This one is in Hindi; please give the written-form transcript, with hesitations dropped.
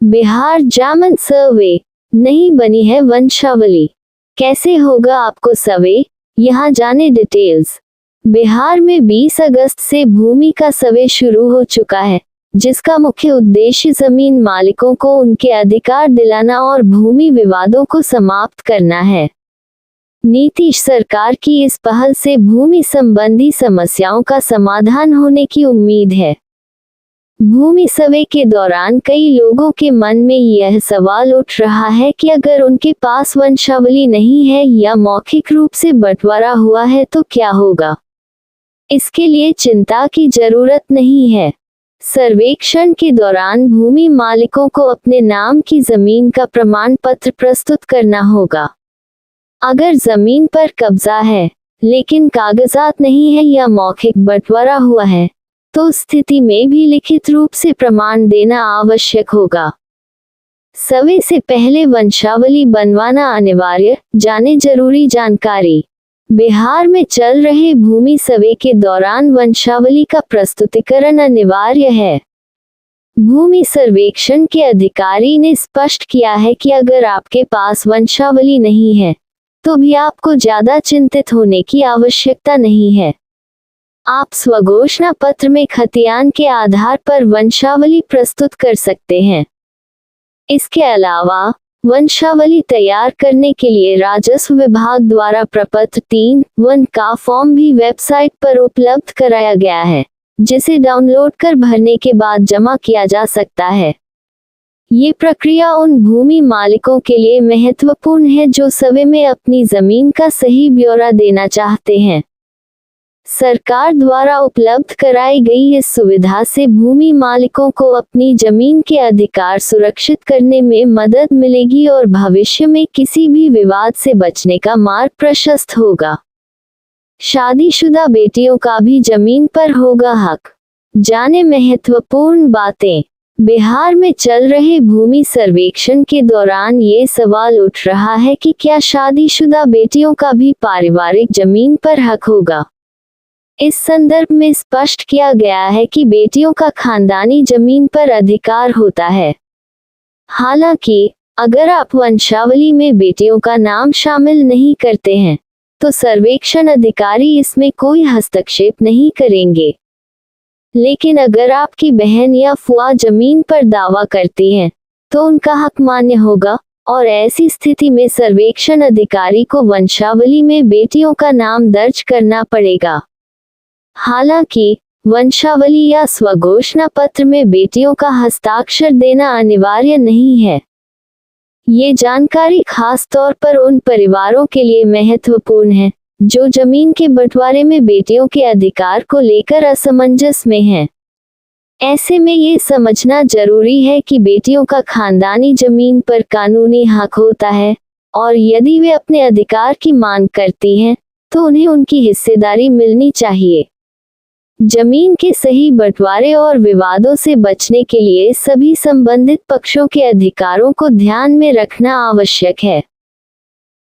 बिहार जामन सर्वे, नहीं बनी है वंशावली, कैसे होगा आपको सर्वे, यहाँ जाने डिटेल्स। बिहार में 20 अगस्त से भूमि का सर्वे शुरू हो चुका है, जिसका मुख्य उद्देश्य जमीन मालिकों को उनके अधिकार दिलाना और भूमि विवादों को समाप्त करना है। नीतीश सरकार की इस पहल से भूमि संबंधी समस्याओं का समाधान होने की उम्मीद है। भूमि सर्वे के दौरान कई लोगों के मन में यह सवाल उठ रहा है कि अगर उनके पास वंशावली नहीं है या मौखिक रूप से बंटवारा हुआ है तो क्या होगा। इसके लिए चिंता की जरूरत नहीं है। सर्वेक्षण के दौरान भूमि मालिकों को अपने नाम की जमीन का प्रमाण पत्र प्रस्तुत करना होगा। अगर जमीन पर कब्जा है लेकिन कागजात नहीं है या मौखिक बंटवारा हुआ है तो स्थिति में भी लिखित रूप से प्रमाण देना आवश्यक होगा। सर्वे से पहले वंशावली बनवाना अनिवार्य, जाने जरूरी जानकारी। बिहार में चल रहे भूमि सर्वे के दौरान वंशावली का प्रस्तुतिकरण अनिवार्य है। भूमि सर्वेक्षण के अधिकारी ने स्पष्ट किया है कि अगर आपके पास वंशावली नहीं है तो भी आपको ज्यादा चिंतित होने की आवश्यकता नहीं है। आप स्वघोषणा पत्र में खतियान के आधार पर वंशावली प्रस्तुत कर सकते हैं। इसके अलावा वंशावली तैयार करने के लिए राजस्व विभाग द्वारा प्रपत्र 3(1) का फॉर्म भी वेबसाइट पर उपलब्ध कराया गया है, जिसे डाउनलोड कर भरने के बाद जमा किया जा सकता है। ये प्रक्रिया उन भूमि मालिकों के लिए महत्वपूर्ण है जो सर्वे में अपनी जमीन का सही ब्यौरा देना चाहते हैं। सरकार द्वारा उपलब्ध कराई गई इस सुविधा से भूमि मालिकों को अपनी जमीन के अधिकार सुरक्षित करने में मदद मिलेगी और भविष्य में किसी भी विवाद से बचने का मार्ग प्रशस्त होगा। शादीशुदा बेटियों का भी जमीन पर होगा हक, जाने महत्वपूर्ण बातें। बिहार में चल रहे भूमि सर्वेक्षण के दौरान ये सवाल उठ रहा है कि क्या शादीशुदा बेटियों का भी पारिवारिक जमीन पर हक होगा। इस संदर्भ में स्पष्ट किया गया है कि बेटियों का खानदानी जमीन पर अधिकार होता है। हालांकि अगर आप वंशावली में बेटियों का नाम शामिल नहीं करते हैं तो सर्वेक्षण अधिकारी इसमें कोई हस्तक्षेप नहीं करेंगे। लेकिन अगर आपकी बहन या फुआ जमीन पर दावा करती हैं तो उनका हक मान्य होगा और ऐसी स्थिति में सर्वेक्षण अधिकारी को वंशावली में बेटियों का नाम दर्ज करना पड़ेगा। हालांकि वंशावली या स्वघोषणा पत्र में बेटियों का हस्ताक्षर देना अनिवार्य नहीं है। ये जानकारी खास तौर पर उन परिवारों के लिए महत्वपूर्ण है जो जमीन के बंटवारे में बेटियों के अधिकार को लेकर असमंजस में हैं। ऐसे में ये समझना जरूरी है कि बेटियों का खानदानी जमीन पर कानूनी हक होता है और यदि वे अपने अधिकार की मांग करती हैं तो उन्हें उनकी हिस्सेदारी मिलनी चाहिए। जमीन के सही बंटवारे और विवादों से बचने के लिए सभी संबंधित पक्षों के अधिकारों को ध्यान में रखना आवश्यक है।